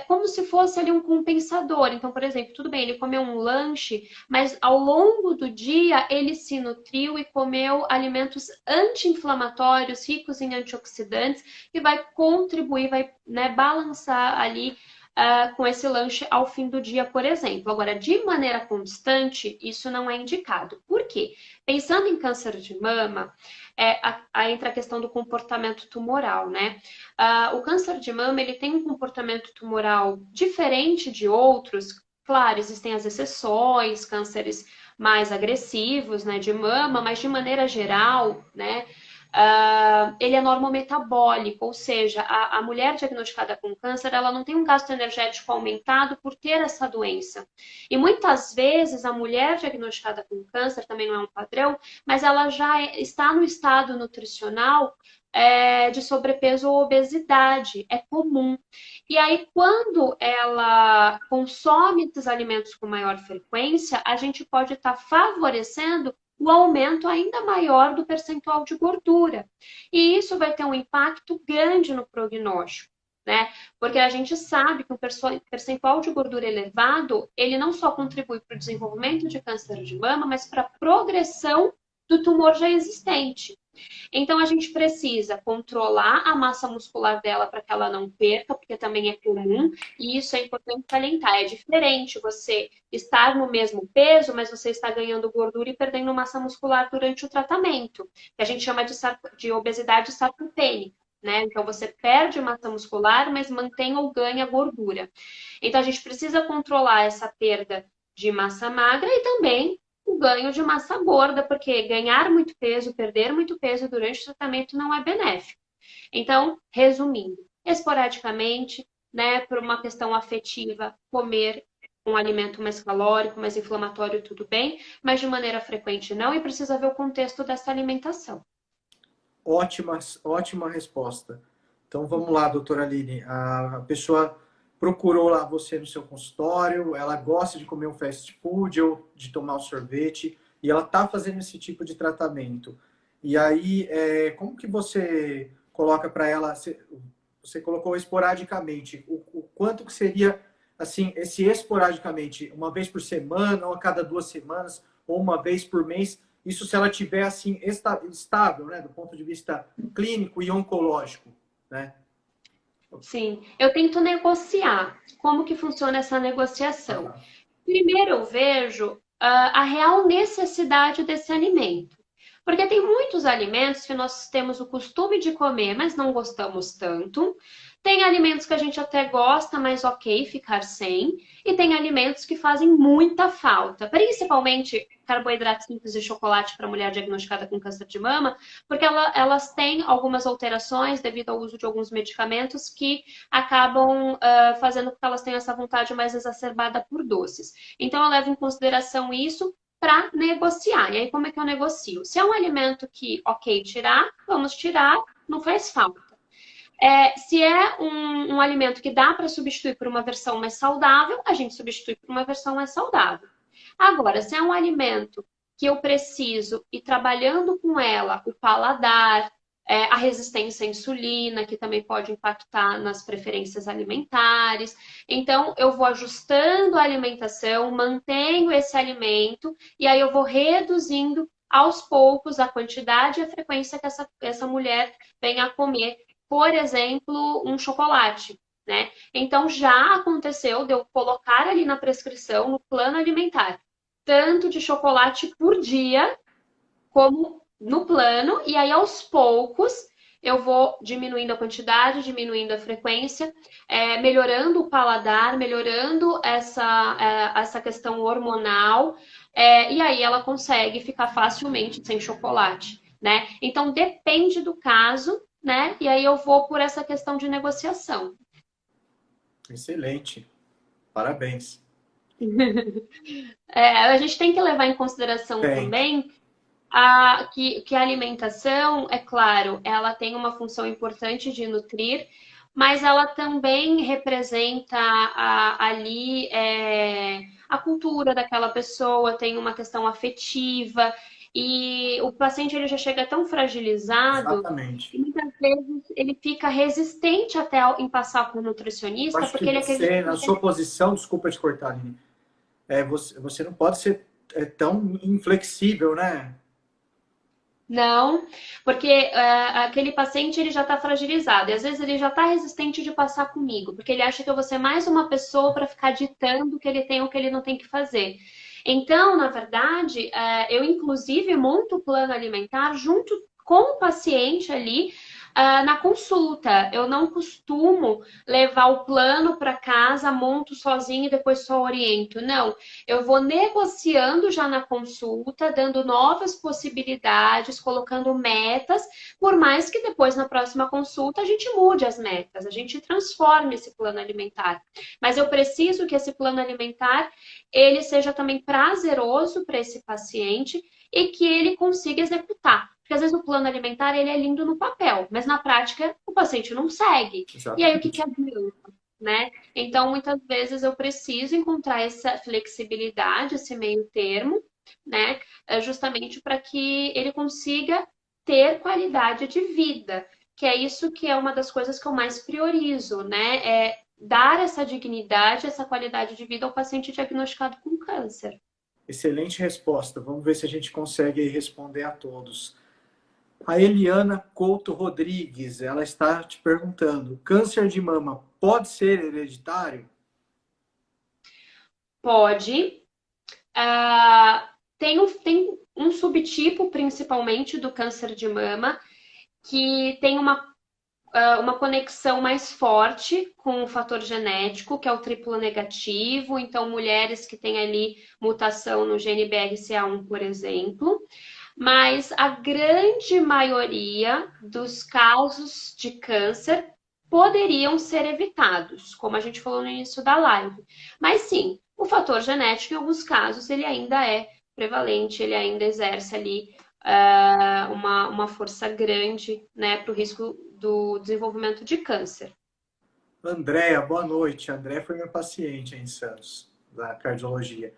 Como se fosse ali um compensador. Então, por exemplo, tudo bem, ele comeu um lanche, mas ao longo do dia ele se nutriu e comeu alimentos anti-inflamatórios, ricos em antioxidantes, que vai contribuir, vai, né, balançar ali com esse lanche ao fim do dia, por exemplo. Agora, de maneira constante, isso não é indicado. Por quê? Pensando em câncer de mama, entra a questão do comportamento tumoral, né? O câncer de mama ele tem um comportamento tumoral diferente de outros. Claro, existem as exceções, cânceres mais agressivos, né, de mama, mas de maneira geral, né, ele é normometabólico, ou seja, a mulher diagnosticada com câncer, ela não tem um gasto energético aumentado por ter essa doença. E muitas vezes a mulher diagnosticada com câncer, também não é um padrão, mas ela já está no estado nutricional de sobrepeso ou obesidade, é comum. E aí, quando ela consome esses alimentos com maior frequência, a gente pode estar favorecendo o aumento ainda maior do percentual de gordura. E isso vai ter um impacto grande no prognóstico, né? Porque a gente sabe que um percentual de gordura elevado, ele não só contribui para o desenvolvimento de câncer de mama, mas para a progressão do tumor já existente. Então, a gente precisa controlar a massa muscular dela para que ela não perca, porque também é comum, e isso é importante salientar. É diferente você estar no mesmo peso, mas você está ganhando gordura e perdendo massa muscular durante o tratamento, que a gente chama de obesidade sarcopênica. Né? Então, você perde massa muscular, mas mantém ou ganha gordura. Então, a gente precisa controlar essa perda de massa magra e também o ganho de massa gorda, porque ganhar muito peso, perder muito peso durante o tratamento não é benéfico. Então, resumindo, esporadicamente, né, por uma questão afetiva, comer um alimento mais calórico, mais inflamatório, tudo bem, mas de maneira frequente não, e precisa ver o contexto dessa alimentação. Ótima resposta. Então vamos lá, doutora Aline. A pessoa procurou lá você no seu consultório, ela gosta de comer um fast food ou de tomar um sorvete, e ela está fazendo esse tipo de tratamento. E aí, como que você coloca para ela, você colocou esporadicamente, o quanto que seria assim, esse esporadicamente, uma vez por semana, ou a cada 2 semanas, ou uma vez por mês, isso se ela tiver assim estável, né, do ponto de vista clínico e oncológico, né? Sim, eu tento negociar. Como que funciona essa negociação? Aham. Primeiro eu vejo a real necessidade desse alimento. Porque tem muitos alimentos que nós temos o costume de comer, mas não gostamos tanto. Tem alimentos que a gente até gosta, mas ok, ficar sem. E tem alimentos que fazem muita falta, principalmente carboidratos simples e chocolate para mulher diagnosticada com câncer de mama, porque elas têm algumas alterações devido ao uso de alguns medicamentos que acabam fazendo com que elas tenham essa vontade mais exacerbada por doces. Então, eu levo em consideração isso para negociar. E aí, como é que eu negocio? Se é um alimento que, ok, tirar, vamos tirar, não faz falta. Se é um alimento que dá para substituir por uma versão mais saudável, a gente substitui por uma versão mais saudável. Agora, se é um alimento que eu preciso ir trabalhando com ela, o paladar, a resistência à insulina, que também pode impactar nas preferências alimentares. Então, eu vou ajustando a alimentação, mantenho esse alimento, e aí eu vou reduzindo aos poucos a quantidade e a frequência que essa mulher venha a comer, por exemplo, um chocolate. Né? Então, já aconteceu de eu colocar ali na prescrição, no plano alimentar, tanto de chocolate por dia, como no plano, e aí aos poucos eu vou diminuindo a quantidade, diminuindo a frequência, melhorando o paladar, melhorando essa questão hormonal, e aí ela consegue ficar facilmente sem chocolate, né? Então depende do caso, né? E aí eu vou por essa questão de negociação. Excelente. Parabéns. A gente tem que levar em consideração Tem. também que a alimentação, é claro, ela tem uma função importante de nutrir, mas ela também representa ali a cultura daquela pessoa, tem uma questão afetiva, e o paciente ele já chega tão fragilizado que Exatamente. muitas vezes ele fica resistente até em passar por Eu nutricionista, acho que porque ele acredita você, que na sua posição, desculpa te cortar, Aline, você não pode ser tão inflexível, né? não, porque aquele paciente ele já está fragilizado e às vezes ele já está resistente de passar comigo, porque ele acha que eu vou ser mais uma pessoa para ficar ditando o que ele tem ou o que ele não tem que fazer. Então, na verdade, eu inclusive monto o plano alimentar junto com o paciente ali. Na consulta, eu não costumo levar o plano para casa, monto sozinho e depois só oriento. Não, eu vou negociando já na consulta, dando novas possibilidades, colocando metas, por mais que depois na próxima consulta a gente mude as metas, a gente transforme esse plano alimentar. Mas eu preciso que esse plano alimentar ele seja também prazeroso para esse paciente e que ele consiga executar. Porque às vezes o plano alimentar ele é lindo no papel, mas na prática o paciente não segue. E aí o que Exatamente. adianta? Né? Então, muitas vezes eu preciso encontrar essa flexibilidade, esse meio termo, né? Justamente para que ele consiga ter qualidade de vida, que é isso que é uma das coisas que eu mais priorizo, né? É dar essa dignidade, essa qualidade de vida ao paciente diagnosticado com câncer. Excelente resposta. Vamos ver se a gente consegue responder a todos. A Eliana Couto Rodrigues, ela está te perguntando: câncer de mama pode ser hereditário? Pode. Tem um subtipo, principalmente, do câncer de mama, que tem uma conexão mais forte com o fator genético, que é o triplo negativo. Então, mulheres que têm ali mutação no gene BRCA1, por exemplo. Mas a grande maioria dos casos de câncer poderiam ser evitados, como a gente falou no início da live. Mas sim, o fator genético, em alguns casos, ele ainda é prevalente, ele ainda exerce ali uma força grande, né, para o risco do desenvolvimento de câncer. Andréa, boa noite. André foi meu paciente em Santos, da cardiologia.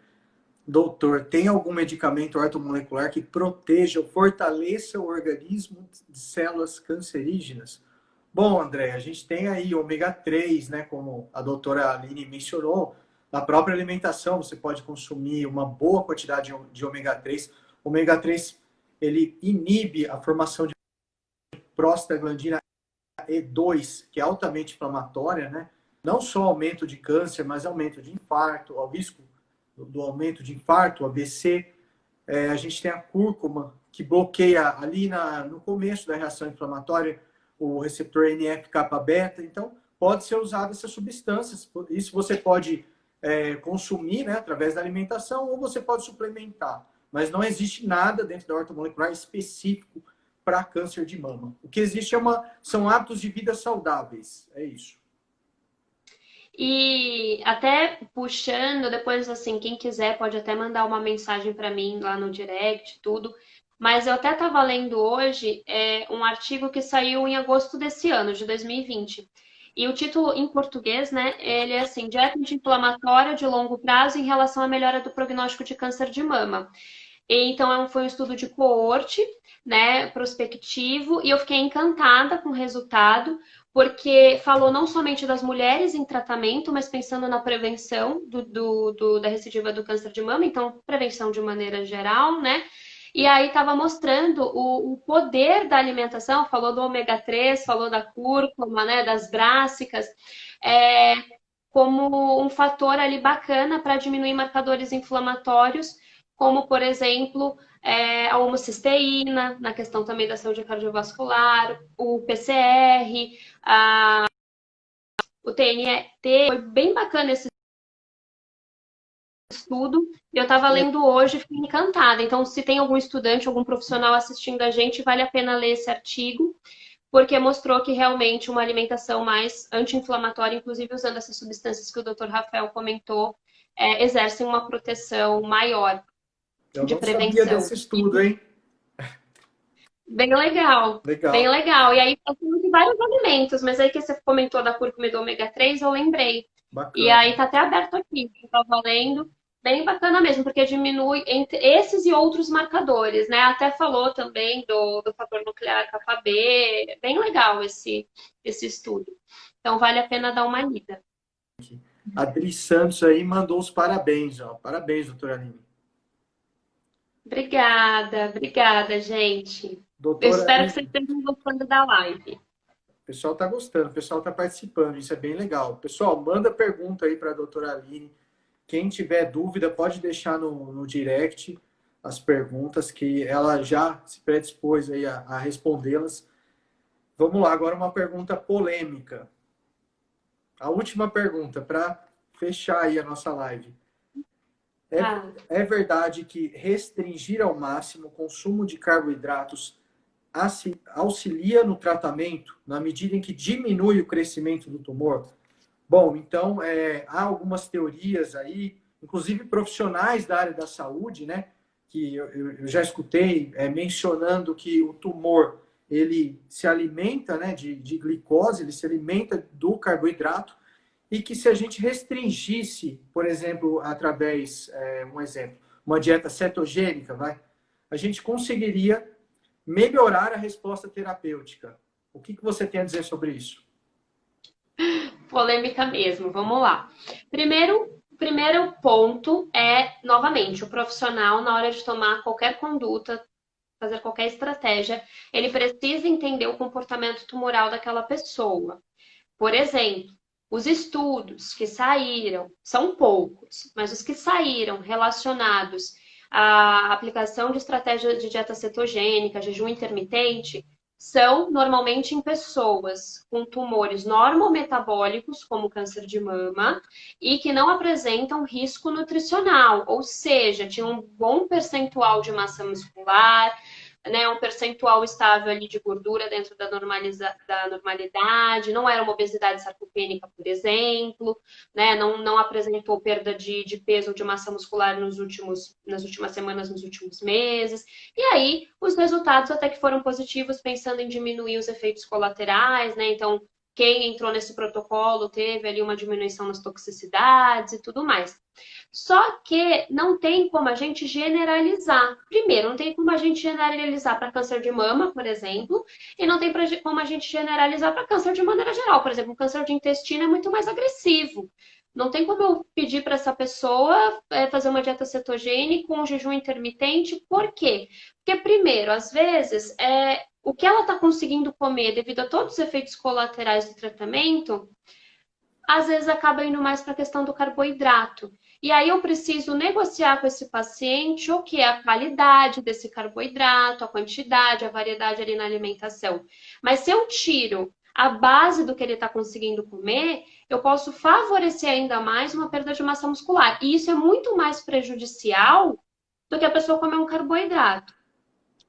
Doutor, tem algum medicamento ortomolecular que proteja ou fortaleça o organismo de células cancerígenas? Bom, André, a gente tem aí ômega 3, né, como a doutora Aline mencionou, na própria alimentação você pode consumir uma boa quantidade de ômega 3. O ômega 3, ele inibe a formação de prostaglandina E2, que é altamente inflamatória, né? Não só aumento de câncer, mas aumento de infarto, o risco do aumento de infarto, AVC. A gente tem a cúrcuma, que bloqueia ali no começo da reação inflamatória o receptor NF-kappa-beta. Então, pode ser usada essas substâncias. Isso você pode consumir, né, através da alimentação, ou você pode suplementar. Mas não existe nada dentro da horta molecular específico para câncer de mama. O que existe são hábitos de vida saudáveis. É isso. E até puxando, depois assim, quem quiser pode até mandar uma mensagem para mim lá no direct, tudo. Mas eu até estava lendo hoje um artigo que saiu em agosto desse ano, de 2020. E o título em português, né? Ele é assim, dieta anti-inflamatória de longo prazo em relação à melhora do prognóstico de câncer de mama. Então, foi um estudo de coorte, né, prospectivo, e eu fiquei encantada com o resultado, porque falou não somente das mulheres em tratamento, mas pensando na prevenção da recidiva do câncer de mama, então, prevenção de maneira geral, né? E aí estava mostrando o poder da alimentação, falou do ômega 3, falou da cúrcuma, né, das brássicas, é, como um fator ali bacana para diminuir marcadores inflamatórios, como, por exemplo, a homocisteína, na questão também da saúde cardiovascular, o PCR, o TNT. Foi bem bacana esse estudo. Eu estava lendo hoje e fiquei encantada. Então, se tem algum estudante, algum profissional assistindo a gente, vale a pena ler esse artigo, porque mostrou que realmente uma alimentação mais anti-inflamatória, inclusive usando essas substâncias que o Dr. Rafael comentou, exercem uma proteção maior Eu de não sabia prevenção. desse estudo, hein? Bem legal, bem Legal. legal. E aí, eu tenho de vários alimentos, mas aí que você comentou da cúrcuma e do ômega 3, eu lembrei. E Bacana. aí tá até aberto aqui, eu tava lendo. Bem bacana mesmo, porque diminui entre esses e outros marcadores, né? Até falou também do fator nuclear kappa B. Bem legal esse estudo. Então, vale a pena dar uma lida. A Adri Santos aí mandou os parabéns, ó. Parabéns, doutora Aline. Obrigada, obrigada, gente. Eu Doutora espero que Aline, vocês estejam gostando da live. o pessoal está gostando, o pessoal está participando, isso é bem legal. Pessoal, manda pergunta aí para a doutora Aline. Quem tiver dúvida, pode deixar no direct as perguntas, que ela já se predispôs aí a respondê-las. Vamos lá, agora uma pergunta polêmica. A última pergunta, para fechar aí a nossa live. É, Ah. é verdade que restringir ao máximo o consumo de carboidratos auxilia no tratamento, na medida em que diminui o crescimento do tumor? Bom, então, há algumas teorias aí, inclusive profissionais da área da saúde, né, que eu já escutei mencionando que o tumor, ele se alimenta, né, de glicose, ele se alimenta do carboidrato, e que se a gente restringisse, por exemplo, através, um exemplo, uma dieta cetogênica, a gente conseguiria melhorar a resposta terapêutica. O que você tem a dizer sobre isso? Polêmica mesmo, vamos lá. Primeiro ponto é, novamente, o profissional, na hora de tomar qualquer conduta, fazer qualquer estratégia, ele precisa entender o comportamento tumoral daquela pessoa. Por exemplo, os estudos que saíram, são poucos, mas os que saíram relacionados à aplicação de estratégia de dieta cetogênica, jejum intermitente, são normalmente em pessoas com tumores normometabólicos, como câncer de mama, e que não apresentam risco nutricional, ou seja, tinham um bom percentual de massa muscular, né, um percentual estável ali de gordura dentro da normalidade, não era uma obesidade sarcopênica, por exemplo, né, não apresentou perda de peso ou de massa muscular nas últimas semanas, nos últimos meses. E aí, os resultados até que foram positivos, pensando em diminuir os efeitos colaterais, né? Então, quem entrou nesse protocolo teve ali uma diminuição nas toxicidades e tudo mais. Só que não tem como a gente generalizar. Primeiro, não tem como a gente generalizar para câncer de mama, por exemplo, e não tem como a gente generalizar para câncer de maneira geral. Por exemplo, o câncer de intestino é muito mais agressivo. Não tem como eu pedir para essa pessoa fazer uma dieta cetogênica com um jejum intermitente. Por quê? Porque, primeiro, às vezes, o que ela está conseguindo comer devido a todos os efeitos colaterais do tratamento, às vezes acaba indo mais para a questão do carboidrato. E aí eu preciso negociar com esse paciente o que é a qualidade desse carboidrato, a quantidade, a variedade ali na alimentação. Mas se eu tiro a base do que ele está conseguindo comer, eu posso favorecer ainda mais uma perda de massa muscular. E isso é muito mais prejudicial do que a pessoa comer um carboidrato.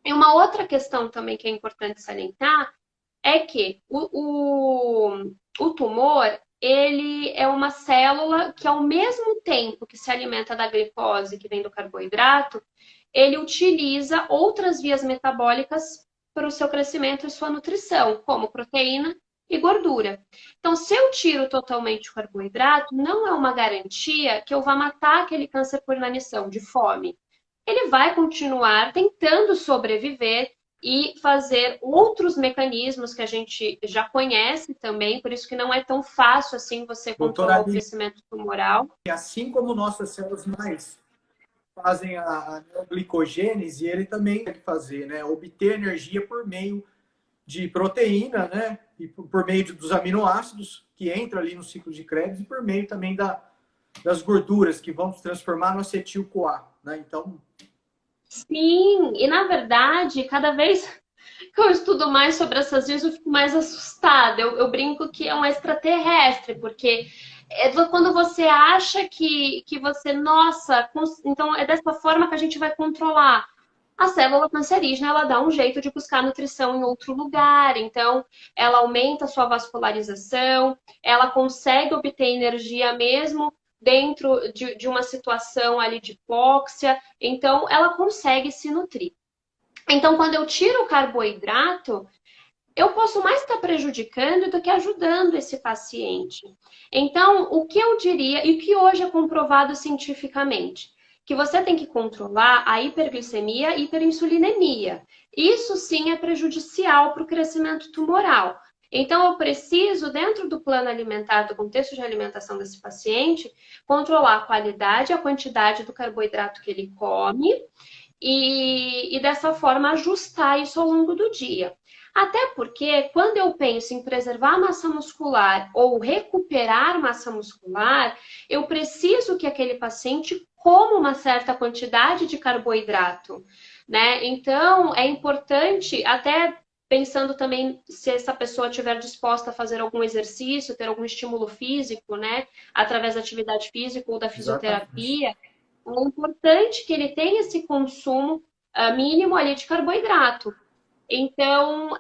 E uma outra questão também que é importante salientar é que o tumor, ele é uma célula que, ao mesmo tempo que se alimenta da glicose que vem do carboidrato, ele utiliza outras vias metabólicas para o seu crescimento e sua nutrição, como proteína e gordura. Então, se eu tiro totalmente o carboidrato, não é uma garantia que eu vá matar aquele câncer por inanição, de fome. Ele vai continuar tentando sobreviver e fazer outros mecanismos que a gente já conhece também, por isso que não é tão fácil assim você Doutora controlar o Aline, crescimento tumoral. assim como nossas células mais fazem a neoglicogênese, ele também tem que fazer, né? Obter energia por meio de proteína, né? E por meio dos aminoácidos que entram ali no ciclo de Krebs e por meio também das gorduras que vão se transformar no acetil-CoA, né? Então, Sim, e na verdade, cada vez que eu estudo mais sobre essas vias, eu fico mais assustada. Eu brinco que é um extraterrestre, porque quando você acha que você, nossa, então é dessa forma que a gente vai controlar. A célula cancerígena, ela dá um jeito de buscar nutrição em outro lugar, então ela aumenta a sua vascularização, ela consegue obter energia mesmo dentro de uma situação ali de hipóxia, então ela consegue se nutrir. Então, quando eu tiro o carboidrato, eu posso mais estar prejudicando do que ajudando esse paciente. Então, o que eu diria, e o que hoje é comprovado cientificamente, que você tem que controlar a hiperglicemia e hiperinsulinemia. Isso sim é prejudicial para o crescimento tumoral. Então, eu preciso, dentro do plano alimentar, do contexto de alimentação desse paciente, controlar a qualidade e a quantidade do carboidrato que ele come e dessa forma ajustar isso ao longo do dia. Até porque quando eu penso em preservar massa muscular ou recuperar massa muscular, eu preciso que aquele paciente coma uma certa quantidade de carboidrato, né? Então, é importante, até pensando também se essa pessoa estiver disposta a fazer algum exercício, ter algum estímulo físico, né? Através da atividade física ou da exatamente. fisioterapia, é importante que ele tenha esse consumo mínimo ali de carboidrato. Então,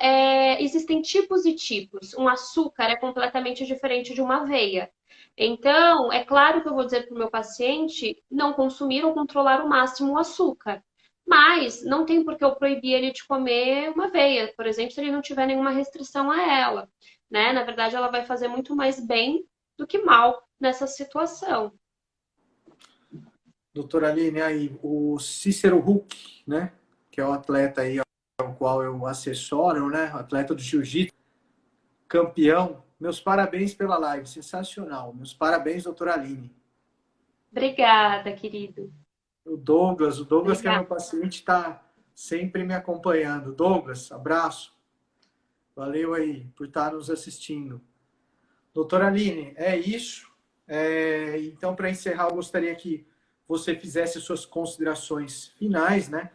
existem tipos e tipos. Um açúcar é completamente diferente de uma aveia. Então, é claro que eu vou dizer para o meu paciente não consumir ou controlar o máximo o açúcar. Mas não tem por que eu proibir ele de comer uma aveia, por exemplo, se ele não tiver nenhuma restrição a ela, né? Na verdade, ela vai fazer muito mais bem do que mal nessa situação. doutora Aline, aí, o Cícero Huck, né? Que é o atleta aí ao qual eu assessoro, né? Atleta do jiu-jitsu, campeão. Meus parabéns pela live, sensacional. Meus parabéns, doutora Aline. Obrigada, querido. O Douglas que é Obrigada. meu paciente, está sempre me acompanhando. Douglas, abraço. Valeu aí por estar nos assistindo. Doutora Aline, é isso. Então, para encerrar, eu gostaria que você fizesse suas considerações finais, né?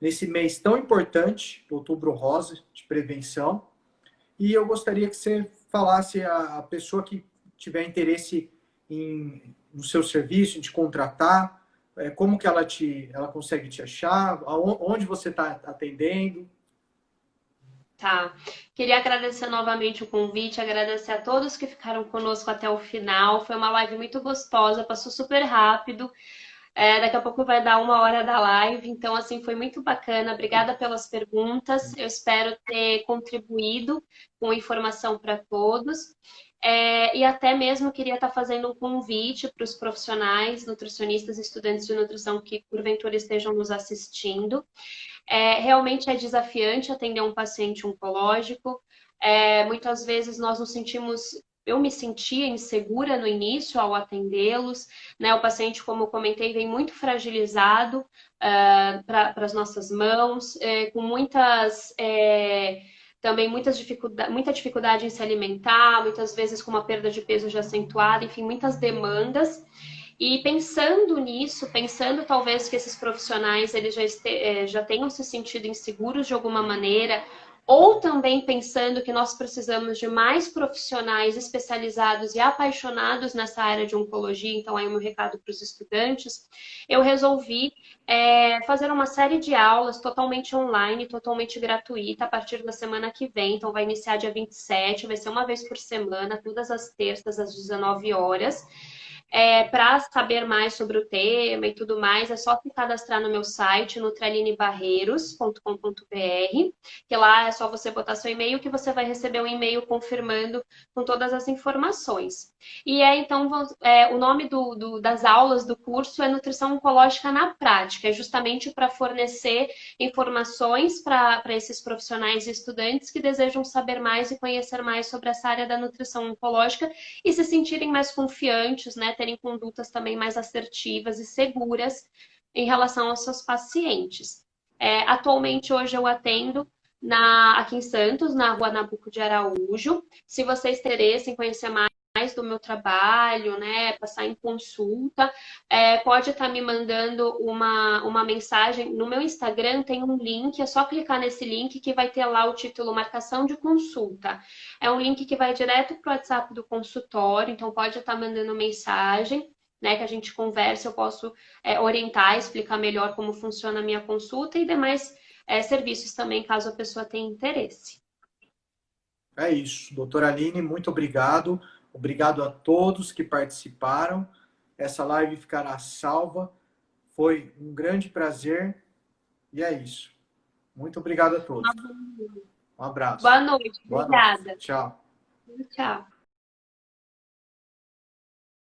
Nesse mês tão importante, Outubro Rosa, de prevenção. E eu gostaria que você falasse a pessoa que tiver interesse no seu serviço, em te contratar, como que ela consegue te achar, onde você está atendendo. Tá. Queria agradecer novamente o convite, agradecer a todos que ficaram conosco até o final. Foi uma live muito gostosa, passou super rápido. Daqui a pouco vai dar 1 hora da live, então assim foi muito bacana. Obrigada pelas perguntas. Eu espero ter contribuído com informação para todos. E até mesmo queria estar fazendo um convite para os profissionais, nutricionistas e estudantes de nutrição que porventura estejam nos assistindo. Realmente é desafiante atender um paciente oncológico. Muitas vezes nós nos sentimos. Eu me sentia insegura no início ao atendê-los, né? O paciente, como eu comentei, vem muito fragilizado para as nossas mãos, com também muita dificuldade em se alimentar, muitas vezes com uma perda de peso já acentuada, enfim, muitas demandas. E pensando nisso, pensando talvez que esses profissionais eles já tenham se sentido inseguros de alguma maneira, ou também pensando que nós precisamos de mais profissionais especializados e apaixonados nessa área de oncologia, então aí o meu recado para os estudantes, eu resolvi fazer uma série de aulas totalmente online, totalmente gratuita, a partir da semana que vem, então vai iniciar dia 27, vai ser uma vez por semana, todas as terças às 19 horas. Para saber mais sobre o tema e tudo mais, é só se cadastrar no meu site, nutralinebarreiros.com.br, que lá é só você botar seu e-mail que você vai receber um e-mail confirmando com todas as informações. E então, o nome das aulas do curso é Nutrição Oncológica na Prática, é justamente para fornecer informações para esses profissionais e estudantes que desejam saber mais e conhecer mais sobre essa área da nutrição oncológica e se sentirem mais confiantes, né, terem condutas também mais assertivas e seguras em relação aos seus pacientes. Atualmente, hoje eu atendo aqui em Santos, na Rua Nabuco de Araújo. Se vocês interessem em conhecer mais do meu trabalho, né, passar em consulta, pode estar me mandando uma mensagem. No meu Instagram tem um link, é só clicar nesse link que vai ter lá o título Marcação de Consulta. É um link que vai direto para o WhatsApp do consultório, então pode estar mandando mensagem, né, que a gente conversa, eu posso orientar, explicar melhor como funciona a minha consulta e demais serviços também, caso a pessoa tenha interesse. É isso. Doutora Aline, muito obrigado. Obrigado a todos que participaram. Essa live ficará salva. Foi um grande prazer. E é isso. Muito obrigado a todos. Um abraço. Boa noite, Boa noite. obrigada. Tchau. Tchau.